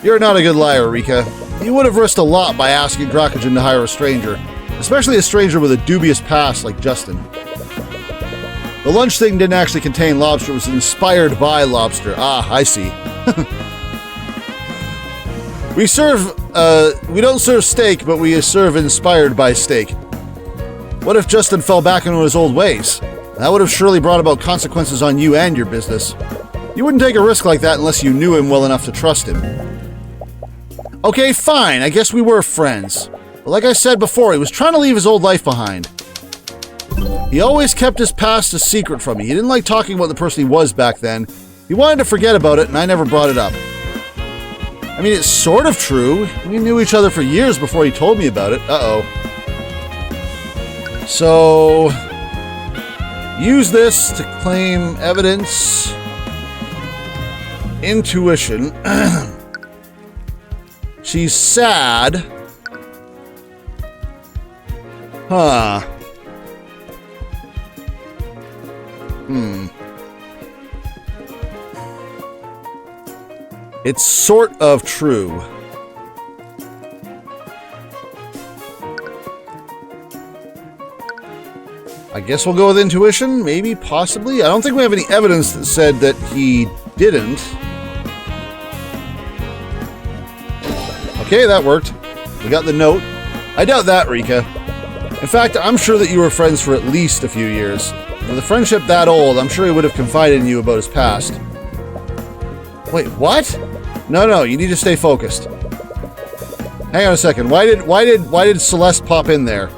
You're not a good liar, Rika. You would have risked a lot by asking Dracogen to hire a stranger. Especially a stranger with a dubious past like Justin. The lunch thing didn't actually contain lobster. It was inspired by lobster. Ah, I see. We don't serve steak, but we serve inspired by steak. What if Justin fell back into his old ways? That would have surely brought about consequences on you and your business. You wouldn't take a risk like that unless you knew him well enough to trust him. Okay, fine. I guess we were friends. But like I said before, he was trying to leave his old life behind. He always kept his past a secret from me. He didn't like talking about the person he was back then. He wanted to forget about it, and I never brought it up. I mean, it's sort of true. We knew each other for years before he told me about it. Uh-oh. So... use this to claim evidence. Intuition. She's sad. Huh. It's sort of true. I guess we'll go with intuition, maybe, possibly. I don't think we have any evidence that said that he didn't. Okay, that worked. We got the note. I doubt that, Rika. In fact, I'm sure that you were friends for at least a few years. With a friendship that old, I'm sure he would have confided in you about his past. Wait, what? No, you need to stay focused. Hang on a second. Why did Celeste pop in there?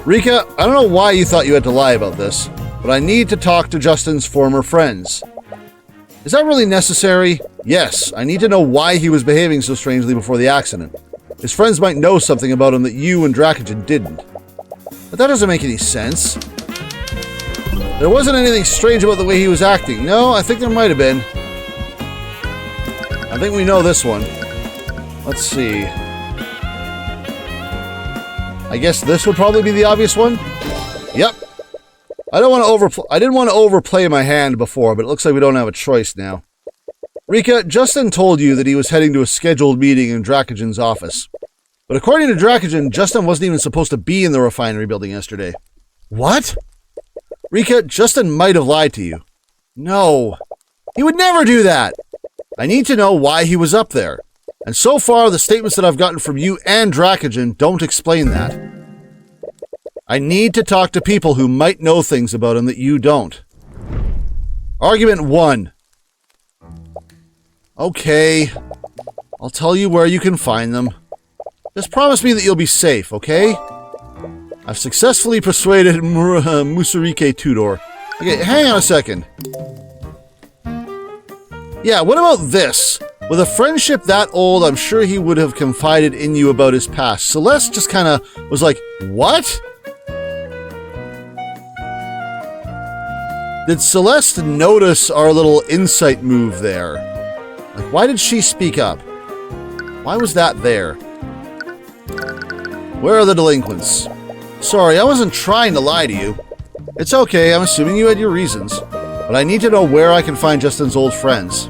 Rika, I don't know why you thought you had to lie about this, but I need to talk to Justin's former friends. Is that really necessary? Yes, I need to know why he was behaving so strangely before the accident. His friends might know something about him that you and Dracogen didn't. But that doesn't make any sense. There wasn't anything strange about the way he was acting. No, I think there might have been. I think we know this one. Let's see. I guess this would probably be the obvious one. Yep. I didn't want to overplay my hand before, but it looks like we don't have a choice now. Rika, Justin told you that he was heading to a scheduled meeting in Dracogen's office. But according to Dracogen, Justin wasn't even supposed to be in the refinery building yesterday. What? Rika, Justin might have lied to you. No. He would never do that. I need to know why he was up there. And so far, the statements that I've gotten from you and Dracogen don't explain that. I need to talk to people who might know things about him that you don't. Argument 1. Okay. I'll tell you where you can find them. Just promise me that you'll be safe, okay? I've successfully persuaded Musurike Tudor. Okay, hang on a second. Yeah, what about this? With a friendship that old, I'm sure he would have confided in you about his past. Celeste just kind of was like, what? Did Celeste notice our little insight move there? Like, why did she speak up? Why was that there? Where are the delinquents? Sorry, I wasn't trying to lie to you. It's okay, I'm assuming you had your reasons. But I need to know where I can find Justin's old friends.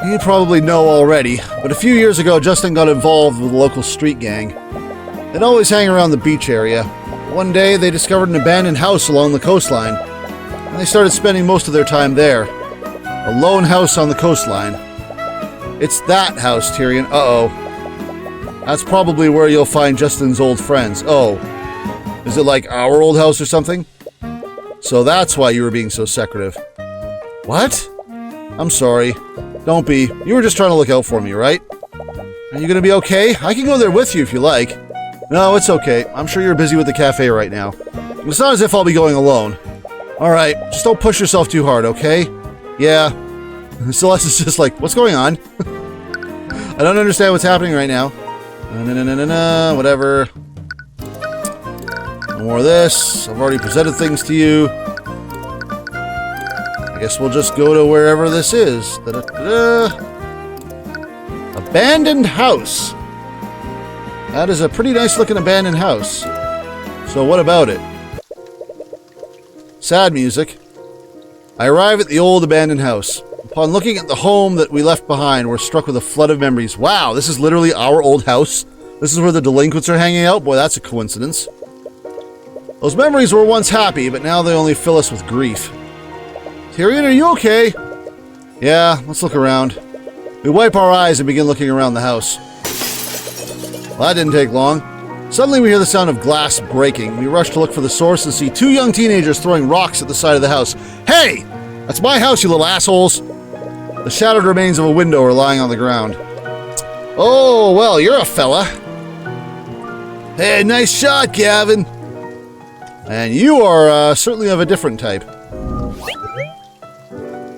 You probably know already, but a few years ago Justin got involved with a local street gang. They'd always hang around the beach area. One day they discovered an abandoned house along the coastline, and they started spending most of their time there. A lone house on the coastline. It's that house, Tyrion. Uh-oh. That's probably where you'll find Justin's old friends. Oh. Is it like our old house or something? So that's why you were being so secretive. What? I'm sorry. Don't be. You were just trying to look out for me, right? Are you gonna be okay? I can go there with you if you like. No, it's okay. I'm sure you're busy with the cafe right now. It's not as if I'll be going alone. Alright, just don't push yourself too hard, okay? Yeah. Celeste is just like, what's going on? I don't understand what's happening right now. Whatever. No more of this. I've already presented things to you. I guess we'll just go to wherever this is. Abandoned house. That is a pretty nice looking abandoned house. So what about it? Sad music. I arrive at the old abandoned house. Upon looking at the home that we left behind, we're struck with a flood of memories. Wow, this is literally our old house. This is where the delinquents are hanging out? Boy, that's a coincidence. Those memories were once happy, but now they only fill us with grief. Tyrion, are you okay? Yeah, let's look around. We wipe our eyes and begin looking around the house. Well, that didn't take long. Suddenly we hear the sound of glass breaking. We rush to look for the source and see two young teenagers throwing rocks at the side of the house. Hey! That's my house, you little assholes! The shattered remains of a window are lying on the ground. Oh, well, you're a fella. Hey, nice shot, Gavin. And you are certainly of a different type.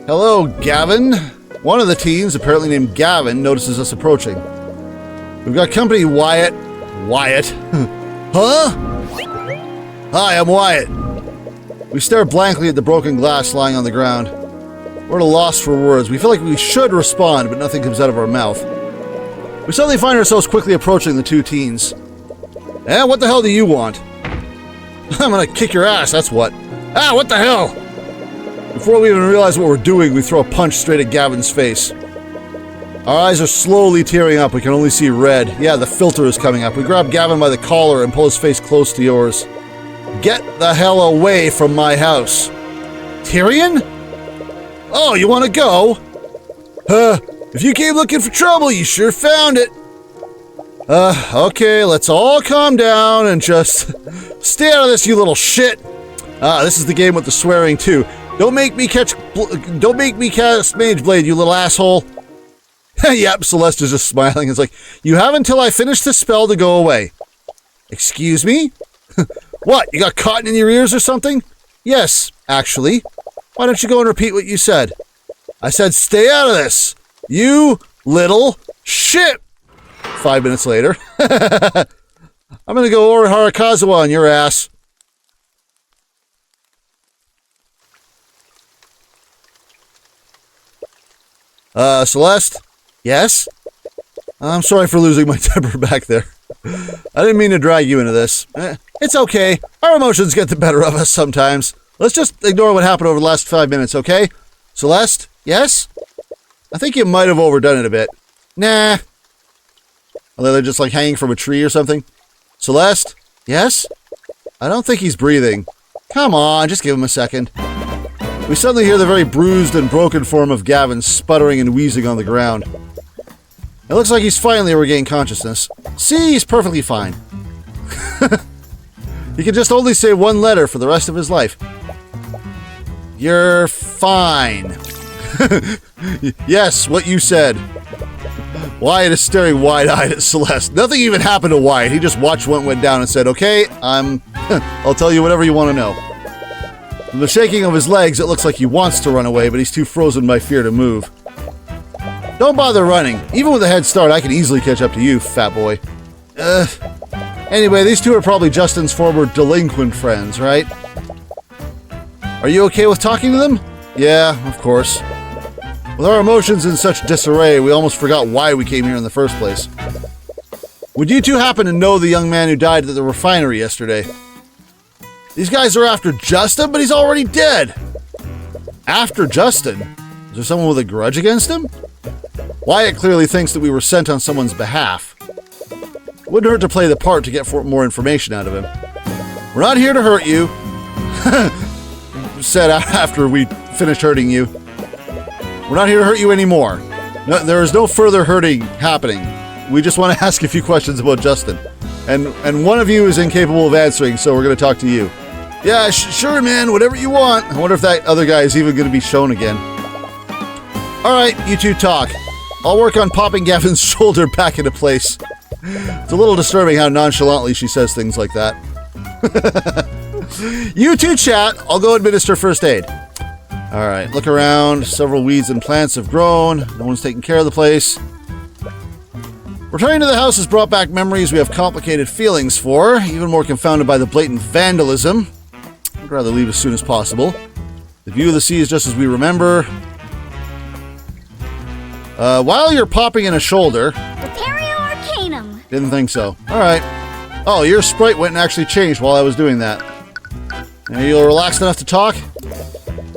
Hello, Gavin. One of the teens, apparently named Gavin, notices us approaching. We've got company, Wyatt. Wyatt? Huh? Hi, I'm Wyatt. We stare blankly at the broken glass lying on the ground. We're at a loss for words. We feel like we should respond, but nothing comes out of our mouth. We suddenly find ourselves quickly approaching the two teens. Eh, what the hell do you want? I'm gonna kick your ass, that's what. Ah, what the hell? Before we even realize what we're doing, we throw a punch straight at Gavin's face. Our eyes are slowly tearing up. We can only see red. Yeah, the filter is coming up. We grab Gavin by the collar and pull his face close to yours. Get the hell away from my house. Tyrion? Oh, you want to go? If you came looking for trouble, you sure found it. Okay, let's all calm down and just stay out of this, you little shit. This is the game with the swearing too. Don't make me cast Mage Blade, you little asshole. Yep, Celeste is just smiling. It's like, you have until I finish the spell to go away. Excuse me? What, you got cotton in your ears or something? Yes, actually. Why don't you go and repeat what you said? I said stay out of this, you little shit. 5 minutes later. I'm gonna go over Harakazawa on your ass. Celeste? Yes? I'm sorry for losing my temper back there. I didn't mean to drag you into this. It's okay. Our emotions get the better of us sometimes. Let's just ignore what happened over the last 5 minutes, okay? Celeste? Yes? I think you might have overdone it a bit. Nah. Are they just like hanging from a tree or something? Celeste? Yes? I don't think he's breathing. Come on, just give him a second. We suddenly hear the very bruised and broken form of Gavin sputtering and wheezing on the ground. It looks like he's finally regained consciousness. See, he's perfectly fine. He can just only say one letter for the rest of his life. You're fine. Yes, what you said. Wyatt is staring wide-eyed at Celeste. Nothing even happened to Wyatt. He just watched what went down and said, okay, I'll tell you whatever you want to know. From the shaking of his legs, it looks like he wants to run away, but he's too frozen by fear to move. Don't bother running. Even with a head start, I can easily catch up to you, fat boy. Anyway, these two are probably Justin's former delinquent friends, right? Are you okay with talking to them? Yeah, of course. With our emotions in such disarray, we almost forgot why we came here in the first place. Would you two happen to know the young man who died at the refinery yesterday? These guys are after Justin, but he's already dead. After Justin? Is there someone with a grudge against him? Wyatt clearly thinks that we were sent on someone's behalf. Wouldn't hurt to play the part to get more information out of him. We're not here to hurt you. Said after we finished hurting you. We're not here to hurt you anymore. No, there is no further hurting happening. We just want to ask a few questions about Justin. And one of you is incapable of answering, so we're going to talk to you. Yeah, sure, man, whatever you want. I wonder if that other guy is even going to be shown again. Alright, you two talk. I'll work on popping Gavin's shoulder back into place. It's a little disturbing how nonchalantly she says things like that. You two chat. I'll go administer first aid. Alright, look around. Several weeds and plants have grown. No one's taking care of the place. Returning to the house has brought back memories we have complicated feelings for, even more confounded by the blatant vandalism. I'd rather leave as soon as possible. The view of the sea is just as we remember. While you're popping in a shoulder... Imperio Arcanum. Didn't think so. Alright. Oh, your sprite went and actually changed while I was doing that. Are you relaxed enough to talk?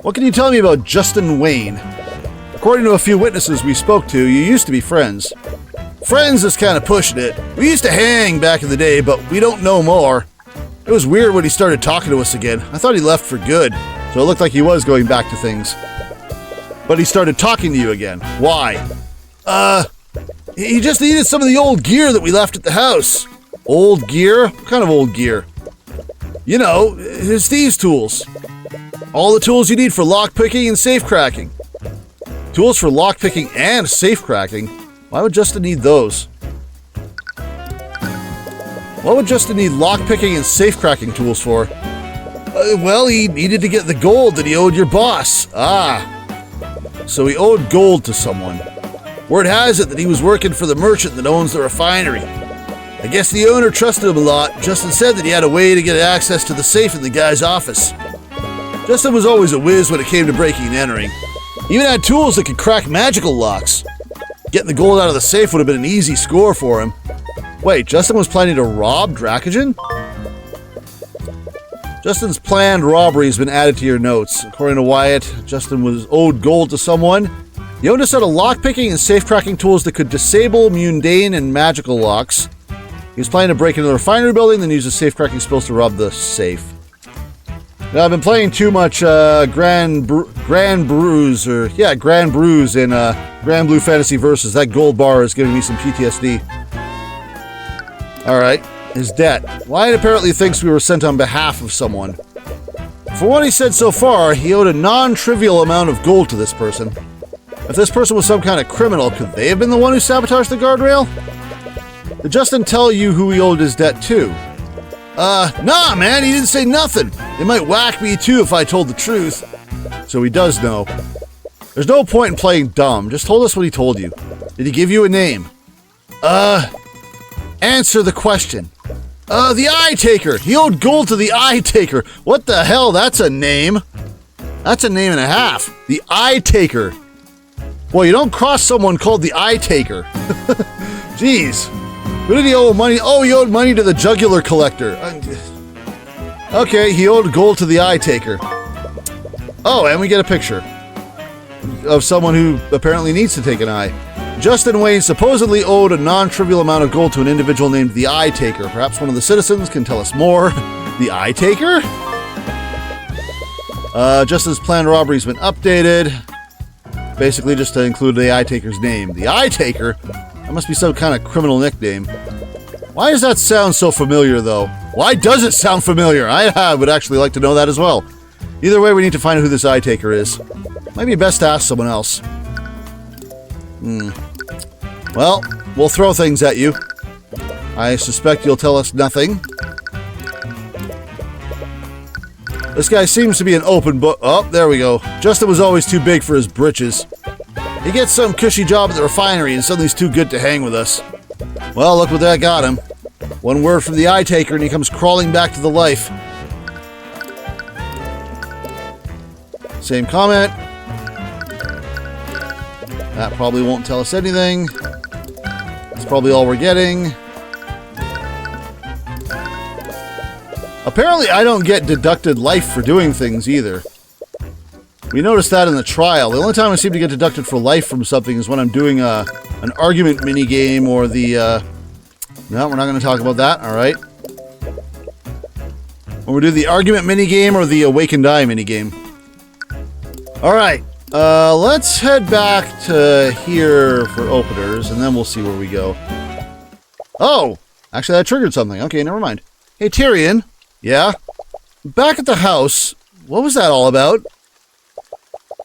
What can you tell me about Justin Wayne? According to a few witnesses we spoke to, you used to be friends. Friends is kind of pushing it. We used to hang back in the day, but we don't know more. It was weird when he started talking to us again. I thought he left for good, so it looked like he was going back to things. But he started talking to you again. Why? He just needed some of the old gear that we left at the house. Old gear? What kind of old gear? You know, his thieves' tools. All the tools you need for lockpicking and safe cracking. Tools for lockpicking and safe cracking? Why would Justin need those? What would Justin need lockpicking and safe cracking tools for? Well, he needed to get the gold that he owed your boss. So he owed gold to someone. Word has it that he was working for the merchant that owns the refinery. I guess the owner trusted him a lot. Justin said that he had a way to get access to the safe in the guy's office. Justin was always a whiz when it came to breaking and entering. He even had tools that could crack magical locks. Getting the gold out of the safe would have been an easy score for him. Wait, Justin was planning to rob Dracogen? Justin's planned robbery has been added to your notes. According to Wyatt, Justin was owed gold to someone. He owned a set of lockpicking and safe cracking tools that could disable mundane and magical locks. He was planning to break into the refinery building, then use the safe cracking spells to rob the safe. Now, I've been playing too much Grand Brews in Grand Blue Fantasy Versus. That gold bar is giving me some PTSD. Alright, his debt. Wyatt apparently thinks we were sent on behalf of someone. For what he said so far, he owed a non-trivial amount of gold to this person. If this person was some kind of criminal, could they have been the one who sabotaged the guardrail? Did Justin tell you who he owed his debt to? Nah, man, he didn't say nothing. They might whack me too if I told the truth. So he does know. There's no point in playing dumb. Just told us what he told you. Did he give you a name? Answer the question. The Eye Taker. He owed gold to the Eye Taker. What the hell? That's a name. That's a name and a half. The Eye Taker. Boy, you don't cross someone called the Eye Taker. Jeez. Who did he owe money? Oh, he owed money to the Jugular Collector. Okay, he owed gold to the Eye Taker. Oh, and we get a picture of someone who apparently needs to take an eye. Justin Wayne supposedly owed a non-trivial amount of gold to an individual named the Eye Taker. Perhaps one of the citizens can tell us more. The Eye Taker? Justin's planned robbery has been updated. Basically just to include the Eye Taker's name. The Eye Taker? That must be some kind of criminal nickname. Why does that sound so familiar, though? Why does it sound familiar? I would actually like to know that as well. Either way, we need to find out who this Eye Taker is. Might be best to ask someone else. Well, we'll throw things at you. I suspect you'll tell us nothing. This guy seems to be an open book. Oh, there we go. Justin was always too big for his britches. He gets some cushy job at the refinery and suddenly he's too good to hang with us. Well, look what that got him. One word from the Eye Taker and he comes crawling back to the life. Same comment. That probably won't tell us anything. That's probably all we're getting. Apparently, I don't get deducted life for doing things either. We noticed that in the trial. The only time I seem to get deducted for life from something is when I'm doing an argument minigame or the... No, we're not going to talk about that. All right. When we do the argument minigame or the Awakened Eye minigame. All right. Let's head back to here for openers, and then we'll see where we go. Oh! Actually, that triggered something. Okay, never mind. Hey, Tyrion. Yeah? Back at the house, what was that all about?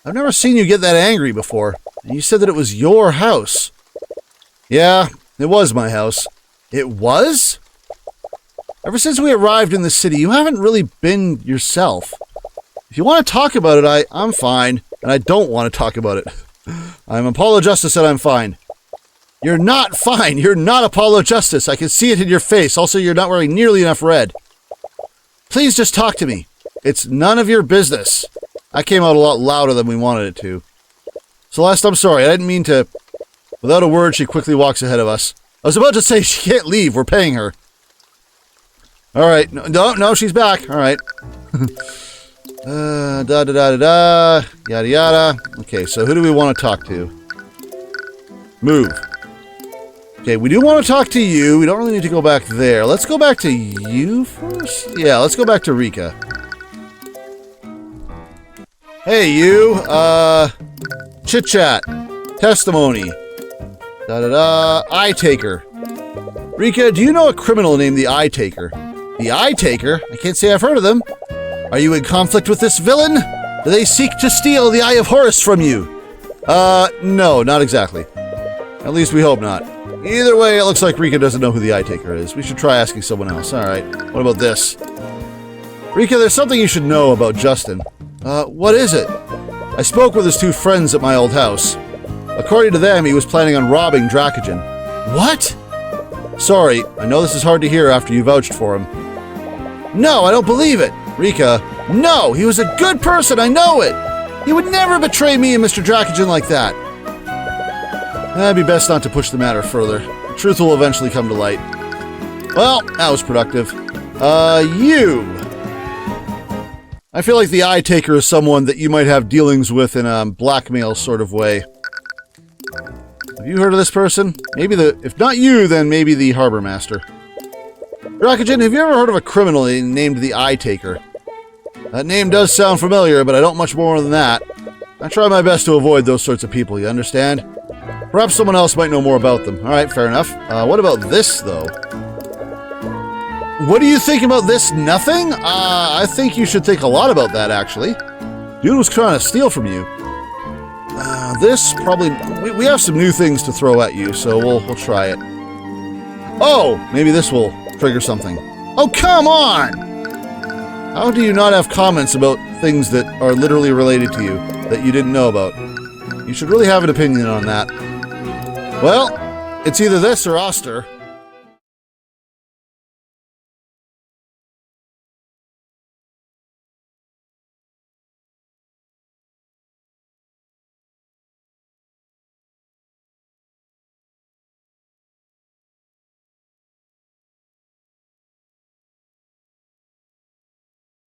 I've never seen you get that angry before. And you said that it was your house. Yeah, it was my house. It was? Ever since we arrived in the city, you haven't really been yourself. If you want to talk about it, I'm fine. And I don't want to talk about it. I'm Apollo Justice and I'm fine. You're not fine. You're not Apollo Justice. I can see it in your face. Also, you're not wearing nearly enough red. Please just talk to me. It's none of your business. I came out a lot louder than we wanted it to. Celeste, I'm sorry. I didn't mean to... Without a word, she quickly walks ahead of us. I was about to say she can't leave. We're paying her. All right. No, she's back. All right. Yada, yada. Okay, so who do we want to talk to? Move. Okay, we do want to talk to you. We don't really need to go back there. Let's go back to you first. Yeah, let's go back to Rika. Hey, you. Chit-chat. Testimony. Eye Taker. Rika, do you know a criminal named the Eye Taker? The Eye Taker? I can't say I've heard of them. Are you in conflict with this villain? Do they seek to steal the Eye of Horus from you? No, not exactly. At least we hope not. Either way, it looks like Rika doesn't know who the Eye Taker is. We should try asking someone else. Alright, what about this? Rika, there's something you should know about Justin. What is it? I spoke with his two friends at my old house. According to them, he was planning on robbing Dracogen. What? Sorry, I know this is hard to hear after you vouched for him. No, I don't believe it. Rika, no, he was a good person, I know it. He would never betray me and Mr. Dracogen like that. It'd be best not to push the matter further. The truth will eventually come to light. Well, that was productive. You. I feel like the Eye Taker is someone that you might have dealings with in a blackmail sort of way. Have you heard of this person? Maybe if not you, then maybe the Harbor Master. Dracogen, have you ever heard of a criminal named the Eye Taker? That name does sound familiar, but I don't much more than that. I try my best to avoid those sorts of people, you understand? Perhaps someone else might know more about them. Alright, fair enough. What about this, though? What do you think about this? Nothing? I think you should think a lot about that, actually. Dude was trying to steal from you. This probably... We have some new things to throw at you, so we'll try it. Oh! Maybe this will trigger something. Oh, come on! How do you not have comments about things that are literally related to you that you didn't know about? You should really have an opinion on that. Well, it's either this or Oster.